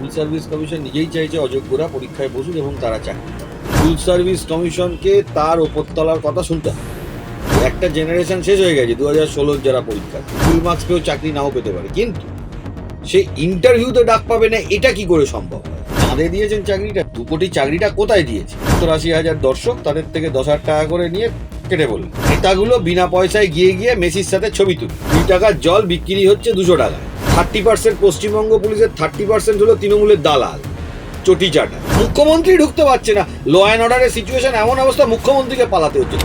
School service commission নিজেই চাইছে অযোগ্যরা পরীক্ষায় বসুক এবং তারা চাকরি পাক। স্কুল সার্ভিস কমিশনকে তার ওপরতলার কথা শুনতে হবে। একটা জেনারেশন শেষ হয়ে গেছে 2016 যারা পরীক্ষা ফুল মার্কস পেয়েও চাকরি নাও পেতে পারে, কিন্তু সে ইন্টারভিউতে ডাক পাবে না, এটা কি করে সম্ভব? চাঁদে দিয়েছেন চাকরিটা, 2 কোটি চাকরিটা কোথায় দিয়েছে? 80,000 দর্শক তাদের থেকে 10,000 টাকা করে নিয়ে কেটে বলল নেতাগুলো বিনা পয়সায় গিয়ে গিয়ে মেসির সাথে ছবি তুলে 2 টাকার জল বিক্রি হচ্ছে 200 টাকা। 30% পশ্চিমবঙ্গ পুলিশের 30% হলো তৃণমূলের দালাল চটি চাটা। মুখ্যমন্ত্রী ঢুকতে পারছে না, ল অ্যান্ড অর্ডারের সিচুয়েশন এমন অবস্থা মুখ্যমন্ত্রীকে পালাতে হচ্ছে।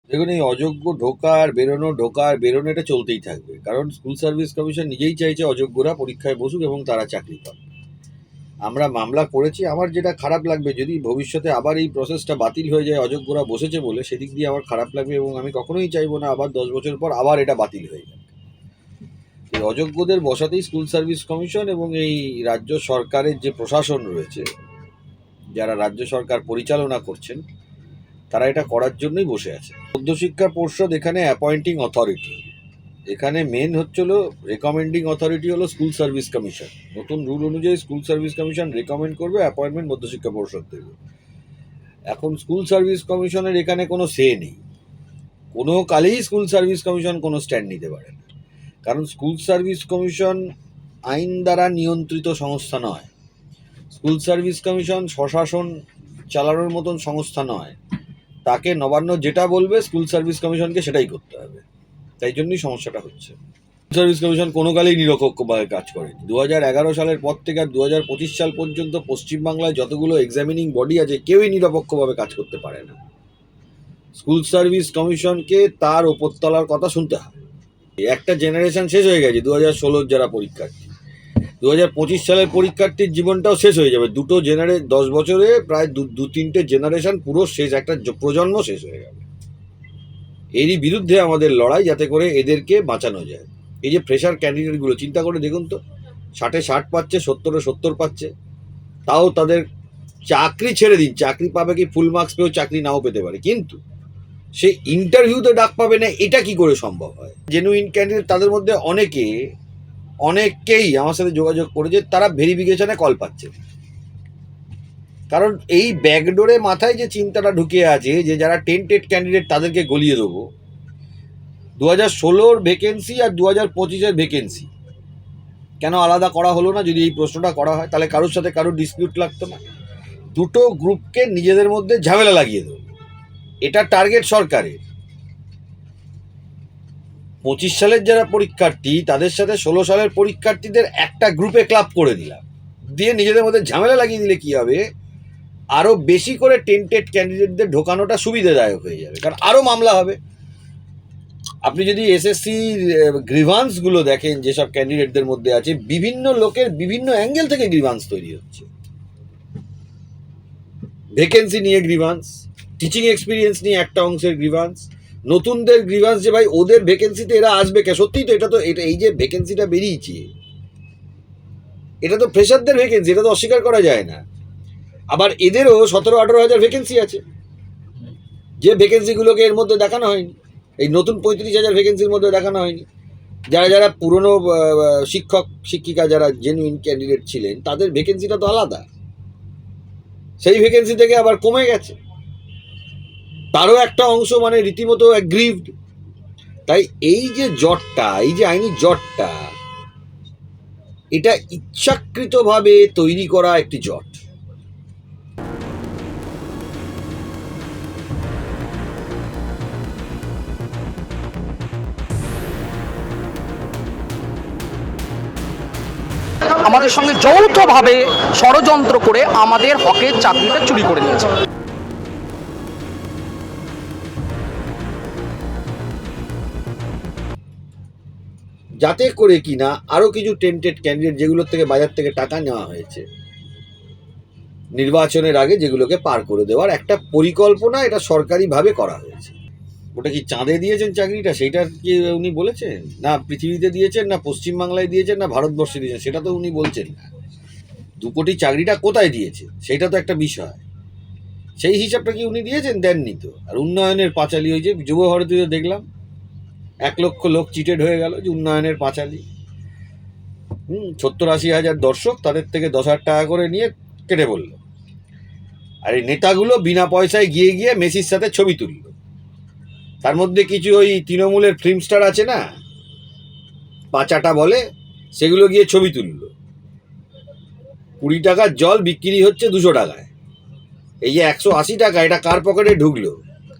দেখুন, এই অযোগ্য ঢোকার বেরোনো এটা চলতেই থাকবে, কারণ স্কুল সার্ভিস কমিশন নিজেই চাইছে অযোগ্যরা পরীক্ষায় বসুক এবং তারা চাকরি পাক। আমরা মামলা করেছি। আমার যেটা খারাপ লাগবে যদি ভবিষ্যতে আবার এই প্রসেসটা বাতিল হয়ে যায় অযোগ্যরা বসেছে বলে, সেদিক দিয়ে আমার খারাপ লাগবে এবং আমি কখনোই চাইবো না আবার 10 বছর পর আবার এটা বাতিল হয়ে যাবে। এই অযোগ্যদের বসাতেই স্কুল সার্ভিস কমিশন এবং এই রাজ্য সরকারের যে প্রশাসন রয়েছে, যারা রাজ্য সরকার পরিচালনা করছেন, তারা এটা করার জন্যই বসে আছে। মধ্যশিক্ষা পর্ষদ এখানে অ্যাপয়েন্টিং অথরিটি, এখানে মেন হচ্ছিল রেকমেন্ডিং অথরিটি হলো স্কুল সার্ভিস কমিশন। নতুন রুল অনুযায়ী স্কুল সার্ভিস কমিশন রেকমেন্ড করবে, অ্যাপয়েন্টমেন্ট মধ্যশিক্ষা পর্ষদ দেবে। এখন স্কুল সার্ভিস কমিশনের এখানে কোনো সে নেই, কোনো কালেই স্কুল সার্ভিস কমিশন কোনো স্ট্যান্ড নিতে পারে না, কারণ স্কুল সার্ভিস কমিশন আইন দ্বারা নিয়ন্ত্রিত সংস্থা নয়। স্কুল সার্ভিস কমিশন স্বশাসন চালানোর মতন সংস্থা নয়। তাকে নবান্ন যেটা বলবে স্কুল সার্ভিস কমিশনকে সেটাই করতে হবে, তাই জন্যই সমস্যাটা হচ্ছে। সার্ভিস কমিশন কোনো কালেই নিরপেক্ষভাবে কাজ করে। 2011 সালের পর থেকে আর 2025 সাল পর্যন্ত পশ্চিমবাংলায় যতগুলো এক্সামিনিং বডি আছে কেউই নিরপেক্ষভাবে কাজ করতে পারে না। স্কুল সার্ভিস কমিশনকে তার ওপরতলার কথা শুনতে হয়। একটা জেনারেশন শেষ হয়ে গেছে 2016 যারা পরীক্ষার্থী, 2025 সালের পরীক্ষার্থীর জীবনটাও শেষ হয়ে যাবে। 10 বছরে প্রায় 2-3টে জেনারেশন পুরো শেষ, একটা প্রজন্ম শেষ হয়ে যাবে। এরই বিরুদ্ধে আমাদের লড়াই, যাতে করে এদেরকে বাঁচানো যায়। এই যে ফ্রেশার ক্যান্ডিডেটগুলো চিন্তা করে দেখুন তো, 60-এ 60 পাচ্ছে, 70-এ 70 পাচ্ছে, তাও তাদের চাকরি ছেড়ে দিন, চাকরি পাবে কি ফুল মার্কস পেয়েও চাকরি নাও পেতে পারে, কিন্তু সে ইন্টারভিউতে ডাক পাবে না, এটা কি করে সম্ভব হয়? জেনুইন ক্যান্ডিডেট তাদের মধ্যে অনেকেই আমার সাথে যোগাযোগ করেছে, তারা ভেরিফিকেশনে কল পাচ্ছে। কারণ এই ব্যাকডোরে মাথায় যে চিন্তাটা ঢুকে আছে যে যারা টেন্টেড ক্যান্ডিডেট তাদেরকে গলিয়ে দেবো, 2016 ভ্যাকেন্সি আর 2025 ভ্যাকেন্সি কেন আলাদা করা হলো না? যদি এই প্রশ্নটা করা হয় তাহলে কারোর সাথে কারোর ডিসপিউট লাগতো না। দুটো গ্রুপকে নিজেদের মধ্যে ঝামেলা লাগিয়ে দেবো, এটা টার্গেট সরকারের। 25 সালের যারা পরীক্ষার্থী তাদের সাথে 16 সালের পরীক্ষার্থীদের একটা গ্রুপে ক্লাব করে দিলাম, দিয়ে নিজেদের মধ্যে ঝামেলা লাগিয়ে দিলে কি হবে? আরও বেশি করে টেন্টেড ক্যান্ডিডেটদের ঢোকানোটা সুবিধাদায়ক হয়ে যাবে, কারণ আরও মামলা হবে। আপনি যদি এসএসসির গ্রিভান্সগুলো দেখেন, যেসব ক্যান্ডিডেটদের মধ্যে আছে, বিভিন্ন লোকের বিভিন্ন অ্যাঙ্গেল থেকে গ্রিভান্স তৈরি হচ্ছে। ভ্যাকেন্সি নিয়ে গ্রিভান্স, টিচিং এক্সপিরিয়েন্স নিয়ে একটা অংশের গ্রিভান্স, নতুনদের গ্রিভান্স যে ভাই ওদের ভ্যাকেন্সিতে এরা আসবে কে? সত্যিই তো এটা এই যে ভ্যাকেন্সিটা বেরিয়েছে, এটা তো ফ্রেশারদের ভ্যাকেন্সি, এটা তো অস্বীকার করা যায় না। আবার এদেরও 17-18 হাজার ভ্যাকেন্সি আছে, যে ভ্যাকেন্সিগুলোকে এর মধ্যে দেখানো হয়নি। এই নতুন 35,000 ভ্যাকেন্সির মধ্যে দেখানো হয়নি। যারা পুরনো শিক্ষক শিক্ষিকা যারা জেনুইন ক্যান্ডিডেট ছিলেন তাদের ভ্যাকেন্সিটা তো আলাদা, সেই ভ্যাকেন্সি থেকে আবার কমে গেছে। তারও একটা অংশ মানে রীতিমতো অ্যাগ্রিভড। তাই এই যে জটটা, এই যে আইনি জটটা, এটা ইচ্ছাকৃতভাবে তৈরি করা একটি জট। আমাদের সঙ্গে যৌথভাবে ষড়যন্ত্র করে আমাদের হকের চাকরিটা চুরি করে নিয়েছে। যাতে করে কিনা আরও কিছু টেন্টেড ক্যান্ডিডেট যেগুলোর থেকে বাজার থেকে টাকা নেওয়া হয়েছে নির্বাচনের আগে, যেগুলোকে পার করে দেওয়ার একটা পরিকল্পনা এটা সরকারিভাবে করা হয়েছে। ওটা কি চাঁদে দিয়েছেন চাকরিটা, সেইটা কি উনি বলেছেন? না পৃথিবীতে দিয়েছেন, না পশ্চিমবাংলায় দিয়েছেন, না ভারতবর্ষে দিয়েছেন, সেটা তো উনি বলছেন না। 2 কোটি চাকরিটা কোথায় দিয়েছে সেটা তো একটা বিষয়, সেই হিসাবটা কি উনি দিয়েছেন? দেননি তো। আর উন্নয়নের পাঁচালী, ওই যে যুব ভারতীতে দেখলাম 1 লক্ষ লোক চিটেড হয়ে গেল, যে উন্নয়নের পাঁচালী। 70-80 হাজার দর্শক, তাদের থেকে 10,000 টাকা করে নিয়ে কেটে বলল। আর এই নেতাগুলো বিনা পয়সায় গিয়ে গিয়ে মেসির সাথে ছবি তুলল। তার মধ্যে কিছু ওই তৃণমূলের ফিল্ম স্টার আছে না, পাঁচাটা বলে, সেগুলো গিয়ে ছবি তুলল। 20 টাকার জল বিক্রি হচ্ছে 200 টাকায়। এই যে 180 টাকা, এটা কার পকেটে ঢুকলো,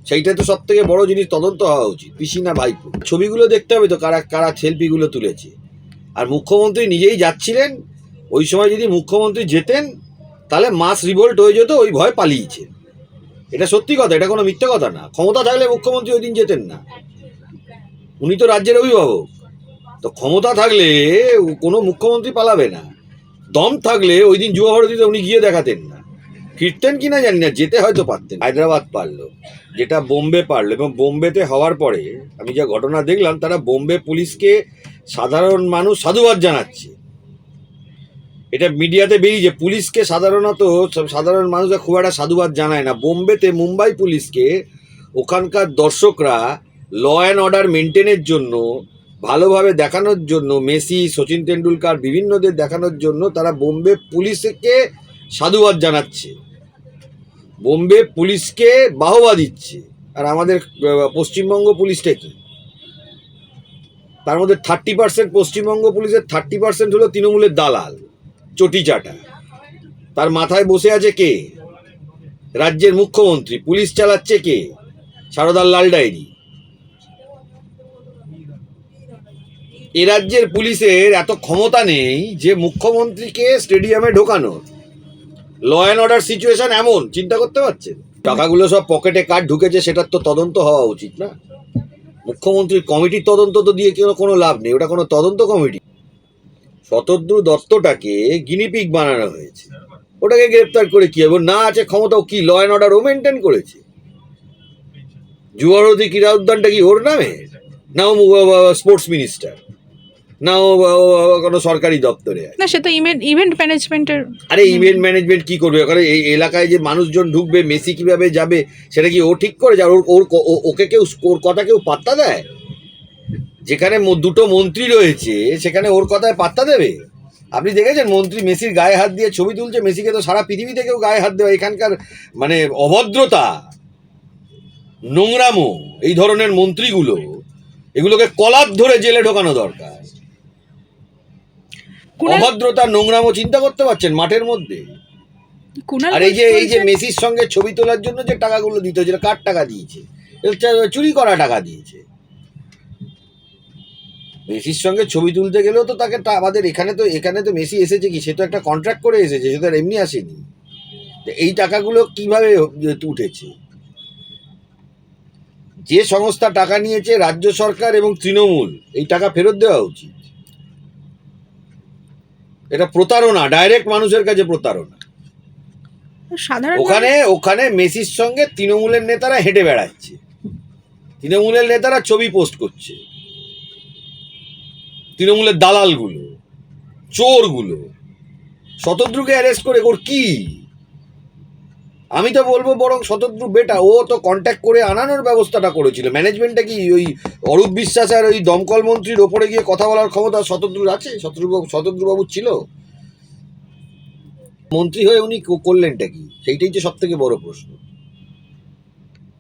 সেইটা তো সব থেকে বড় জিনিস, তদন্ত হওয়া উচিত। পিসি না ভাইপো, ছবিগুলো দেখতে হবে তো কারা কারা সেলফিগুলো তুলেছে। আর মুখ্যমন্ত্রী নিজেই যাচ্ছিলেন, ওই সময় যদি মুখ্যমন্ত্রী যেতেন তাহলে মাস রিভোল্ট হয়ে যেত, ওই ভয় পালিয়েছে। এটা সত্যি কথা, এটা কোনো মিথ্যে কথা না। ক্ষমতা থাকলে মুখ্যমন্ত্রী ওই দিন যেতেন না, উনি তো রাজ্যের অভিভাবক। তো ক্ষমতা থাকলে কোনো মুখ্যমন্ত্রী পালাবে না, দম থাকলে ওই দিন যুব ভারতীতে উনি গিয়ে দেখাতেন না। ফিরতেন কিনা জানি না, যেতে হয়তো পারতেন। হায়দ্রাবাদ পারলো, যেটা বোম্বে পারলো। এবং বোম্বেতে হওয়ার পরে আমি যা ঘটনা দেখলাম, তারা বোম্বে পুলিশকে সাধারণ মানুষ সাধুবাদ জানাচ্ছে। এটা মিডিয়াতে বেরিয়েছে, পুলিশকে সাধারণত সাধারণ মানুষরা খুব একটা সাধুবাদ জানায় না। বোম্বেতে মুম্বাই পুলিশকে ওখানকার দর্শকরা ল অ্যান্ড অর্ডার মেনটেনের জন্য, ভালোভাবে দেখানোর জন্য, মেসি, সচিন তেন্ডুলকার বিভিন্নদের দেখানোর জন্য তারা বোম্বে পুলিশকে সাধুবাদ জানাচ্ছে, বোম্বে পুলিশকে বাহবা দিচ্ছে। আর আমাদের পশ্চিমবঙ্গ পুলিশটা কি? তার মধ্যে 30% পশ্চিমবঙ্গ পুলিশের 30% হলো তৃণমূলের দালাল, চটি চাটা। তার মাথায় বসে আছে কে? রাজ্যের মুখ্যমন্ত্রী। পুলিশ চালাচ্ছে কে? সারদার লাল ডায়েরি। এ রাজ্যের পুলিশের এত ক্ষমতা নেই যে মুখ্যমন্ত্রীকে স্টেডিয়ামে ঢোকানোর। ল অ্যান্ড অর্ডার সিচুয়েশন এমন, চিন্তা করতে পারছেন? টাকাগুলো সব পকেটে কার ঢুকেছে সেটার তো তদন্ত হওয়া উচিত না? মুখ্যমন্ত্রীর কমিটির তদন্ত তো দিয়ে কোনো লাভ নেই, ওটা কোনো তদন্ত কমিটি। শতদ্রু দত্তটাকে গিনিপিগ বানানো হয়েছে, ওটাকে গ্রেপ্তার করে কি হবে? না আছে ক্ষমতাও, কি ল অ্যান্ড অর্ডার ও মেনটেন করেছে? যুবভারতী ক্রীড়া উদ্যানটা কি ওর নামে? না ও স্পোর্টস মিনিস্টার, না ও কোনো সরকারি দপ্তরে আছে? না, সে তো ইভেন্ট ম্যানেজমেন্টের। আরে ইভেন্ট ম্যানেজমেন্ট কি করবে ওখানে? এই এলাকায় যে মানুষজন ঢুকবে, মেসি কিভাবে যাবে, সেটা কি ও ঠিক করে যায়? ওকে কেউ, ওর কথা কেউ পাত্তা দেয়? যেখানে দুটো মন্ত্রী রয়েছে সেখানে ওর কথায় পাত্তা দেবে? আপনি দেখেছেন মন্ত্রী মেসির গায়ে হাত দিয়ে ছবি তুলছে? মেসিকে তো সারা পৃথিবীতে কেউ গায়ে হাত দেওয়া। এখানকার মানে অভদ্রতা, নোংরামো, এই ধরনের মন্ত্রীগুলো, এগুলোকে কলার ধরে জেলে ঢোকানো দরকার। অভদ্রতা, নোংরামো, চিন্তা করতে পারছেন মাঠের মধ্যে? আর এই যে মেসির সঙ্গে ছবি তোলার জন্য যে টাকাগুলো দিতে হয়েছিল, কার টাকা দিয়েছে? চুরি করা টাকা দিয়েছে। মেসির সঙ্গে ছবি তুলতে গেলেও তো তাকে আমাদের এখানে তো মেসি এসেছে কি, সে তো একটা কন্ট্রাক্ট করে এসেছে, সে তো আর এমনি আসেনি। এই টাকাগুলো কিভাবে উঠেছে? যে সংস্থা টাকা নিয়েছে, রাজ্য সরকার এবং তৃণমূল, এই টাকা ফেরত দেওয়া উচিত। এটা প্রতারণা, ডাইরেক্ট মানুষের কাছে প্রতারণা। ওখানে মেসির সঙ্গে তৃণমূলের নেতারা হেঁটে বেড়াচ্ছে, তৃণমূলের নেতারা ছবি পোস্ট করছে, তৃণমূলের দালালগুলো, চোরগুলো। শতদ্রুকে অ্যারেস্ট করে ওর কি? আমি তো বলবো বরং শতদ্রু বেটা, ও তো কন্ট্যাক্ট করে আনানোর ব্যবস্থাটা করেছিল। ম্যানেজমেন্টটা কি ওই অরূপ বিশ্বাস আর ওই দমকল মন্ত্রীর ওপরে গিয়ে কথা বলার ক্ষমতা শতদ্রুর আছে? শতদ্রুবাবুর ছিল? মন্ত্রী হয়ে উনি করলেনটা কি, সেইটাই তো সব থেকে বড় প্রশ্ন।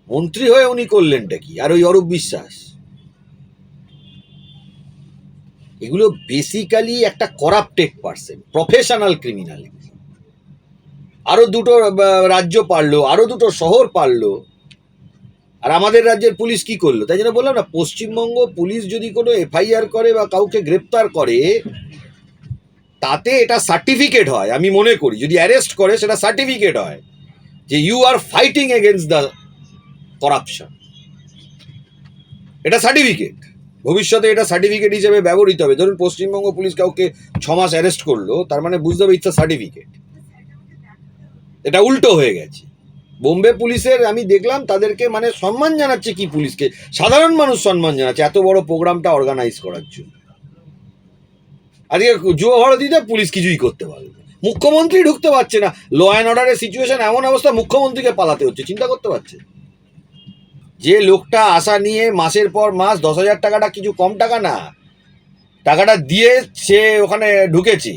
মন্ত্রী হয়ে উনি করলেনটা কি? আর ওই অরূপ বিশ্বাস, এগুলো বেসিক্যালি একটা করাপ্টেড পার্সন, প্রফেশনাল ক্রিমিনাল। আরো দুটো রাজ্য পারলো, আরো দুটো শহর পারলো, আর আমাদের রাজ্যের পুলিশ কি করলো? তাই জন্য বললাম না, পশ্চিমবঙ্গ পুলিশ যদি কোনো এফআইআর করে বা কাউকে গ্রেপ্তার করে, তাতে এটা সার্টিফিকেট হয়। আমি মনে করি যদি অ্যারেস্ট করে সেটা সার্টিফিকেট হয় যে you are fighting against the corruption. এটা সার্টিফিকেট, ভবিষ্যতে এটা সার্টিফিকেট হিসেবে ব্যবহৃত হবে। ধরুন পশ্চিমবঙ্গ পুলিশ কাউকে 6 মাস অ্যারেস্ট করলো, তার মানে বুঝতে হবে ইটস আ সার্টিফিকেট। এটা উল্টো হয়ে গেছে। বোম্বে পুলিশের আমি দেখলাম তাদেরকে মানে সম্মান জানাচ্ছে, কি পুলিশকে সাধারণ মানুষ সম্মান জানাচ্ছে এত বড় প্রোগ্রামটা অর্গানাইজ করার জন্য। আজকে যুব ভারতীতে পুলিশ কিছুই করতে পারবে না, মুখ্যমন্ত্রী ঢুকতে পারছে না। ল অ্যান্ড অর্ডারের সিচুয়েশন এমন অবস্থা, মুখ্যমন্ত্রীকে পালাতে হচ্ছে। চিন্তা করতে পারছে? যে লোকটা আশা নিয়ে মাসের পর মাস 10,000 টাকাটা কিছু কম টাকা না, টাকাটা দিয়ে সে ওখানে ঢুকেছে,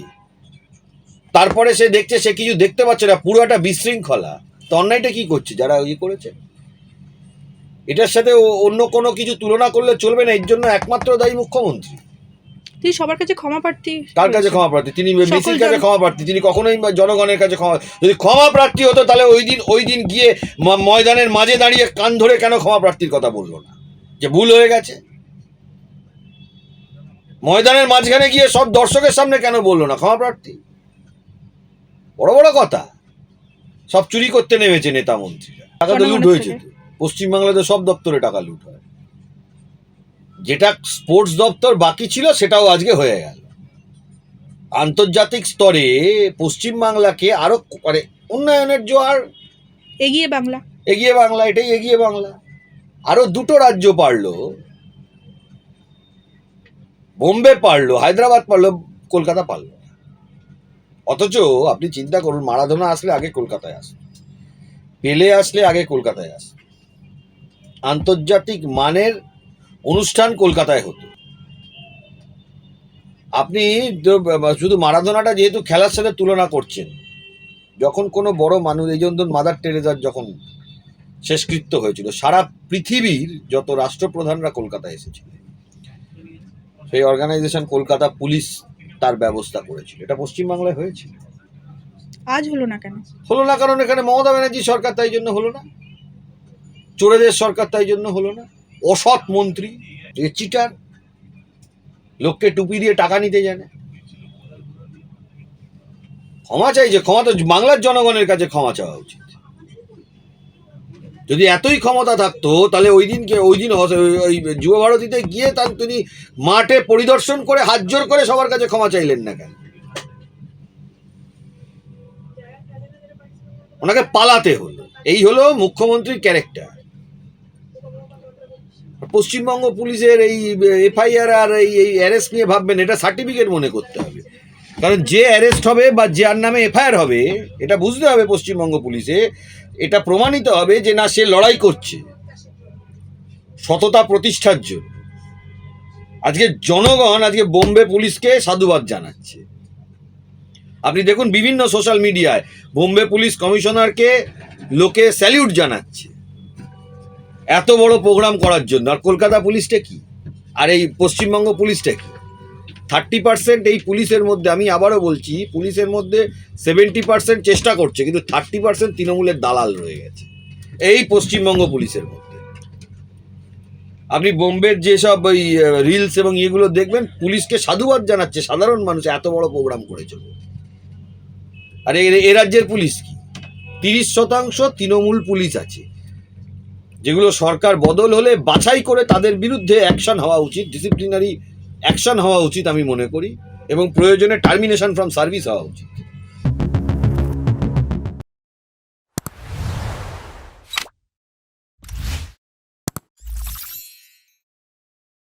তারপরে সে দেখছে সে কিছু দেখতে পাচ্ছে না, পুরো একটা বিশৃঙ্খলা। তো অন্যায়টা কি করছে যারা করেছে? এটার সাথে অন্য কোনো কিছু তুলনা করলে চলবে না। এর জন্য একমাত্র দায়ী মুখ্যমন্ত্রী। তিনি সবার কাছে ক্ষমা প্রার্থী। কার কাছে ক্ষমা প্রার্থী? তিনি মেসির কাছে ক্ষমা প্রার্থী। তিনি কখনোই জনগণের কাছে যদি ক্ষমা প্রার্থী হতো তাহলে ওই দিন গিয়ে ময়দানের মাঝে দাঁড়িয়ে কান ধরে কেন ক্ষমা প্রার্থীর কথা বললো না, যে ভুল হয়ে গেছে? ময়দানের মাঝখানে গিয়ে সব দর্শকের সামনে কেন বললো না ক্ষমা প্রার্থী? বড় বড় কথা সব চুরি করতে নেমেছে নেতা মন্ত্রীরা। টাকা তো লুট হয়েছে। তো পশ্চিমবাংলাতে সব দপ্তরে টাকা লুট হয়। যেটা স্পোর্টস দপ্তর বাকি ছিল সেটাও আজকে হয়ে গেল। আন্তর্জাতিক স্তরে পশ্চিমবাংলাকে আরো মানে উন্নয়নের জোয়ার। এগিয়ে বাংলা, এটাই এগিয়ে বাংলা। আরো দুটো রাজ্য পারলো, বোম্বে পারলো, হায়দ্রাবাদ পারলো, কলকাতা পারলো। অথচ আপনি চিন্তা করুন, মারাদোনা আসলে আগে কলকাতায় আসতো, পেলে আসলে আগে কলকাতায় আসতো, আন্তর্জাতিক মানের অনুষ্ঠান কলকাতায় হতো। আপনি শুধু মারাদোনাটা যেহেতু খেলার সাথে তুলনা করছেন, যখন কোনো বড় মানুষ, এই জন্য মাদার টেরেজার যখন শেষকৃত্য হয়েছিল, সারা পৃথিবীর যত রাষ্ট্রপ্রধানরা কলকাতায় এসেছিল, সেই অর্গানাইজেশন কলকাতা পুলিশ তার ব্যবস্থা করেছিল। এটা পশ্চিমবাংলায় হয়েছিল। আজ হলো না কেন? হলো না কারণ এখানে মমতা ব্যানার্জি সরকার, তাই জন্য হলো না। চোরেদের সরকার, তাই জন্য হলো না। অসৎ মন্ত্রী, চিটার, লোককে টুপি দিয়ে টাকা নিতে জানে। ক্ষমা চাইছে, ক্ষমা তো বাংলার জনগণের কাছে ক্ষমা চাওয়া উচিত। যদি এতই ক্ষমতা থাকতো তাহলে ওই দিন ওই যুব ভারতীতে গিয়ে তিনি মাঠে পরিদর্শন করে হাত জোর করে সবার কাছে ক্ষমা চাইলেন না কেন? ওনাকে পালাতে হলো। এই হলো মুখ্যমন্ত্রীর ক্যারেক্টার। পশ্চিমবঙ্গ পুলিশের এই এফআইআর আর এই অ্যারেস্ট নিয়ে ভাববেন, এটা সার্টিফিকেট মনে করতে হবে। কারণ যে অ্যারেস্ট হবে বা যার নামে এফআইআর হবে, এটা বুঝতে হবে পশ্চিমবঙ্গ পুলিশে, এটা প্রমাণিত হবে যে না, সে লড়াই করছে সততা প্রতিষ্ঠার জন্য। আজকে জনগণ আজকে বোম্বে পুলিশকে সাধুবাদ জানাচ্ছে। আপনি দেখুন বিভিন্ন সোশ্যাল মিডিয়ায় বোম্বে পুলিশ কমিশনারকে লোকে স্যালিউট জানাচ্ছে এত বড় প্রোগ্রাম করার জন্য। আর কলকাতা পুলিশটা কি, আর এই পশ্চিমবঙ্গ পুলিশটা কি? 30% এই পুলিশের মধ্যে, আমি আবারও বলছি, পুলিশের মধ্যে 70% চেষ্টা করছে, কিন্তু 30% তৃণমূলের দালাল রয়ে গেছে এই পশ্চিমবঙ্গ পুলিশের মধ্যে। আপনি বোম্বের যেসব ওই রিলস এবং ইয়েগুলো দেখবেন, পুলিশকে সাধুবাদ জানাচ্ছে সাধারণ মানুষ, এত বড় প্রোগ্রাম করেছে। আর এ রাজ্যের পুলিশ কি? 30% তৃণমূল পুলিশ আছে, যেগুলো সরকার বদল হলে বাছাই করে তাদের বিরুদ্ধে অ্যাকশন হওয়া উচিত, ডিসিপ্লিনারি অ্যাকশন হওয়া উচিত আমি মনে করি, এবং প্রয়োজনে টার্মিনেশন ফ্রম সার্ভিস হওয়া উচিত।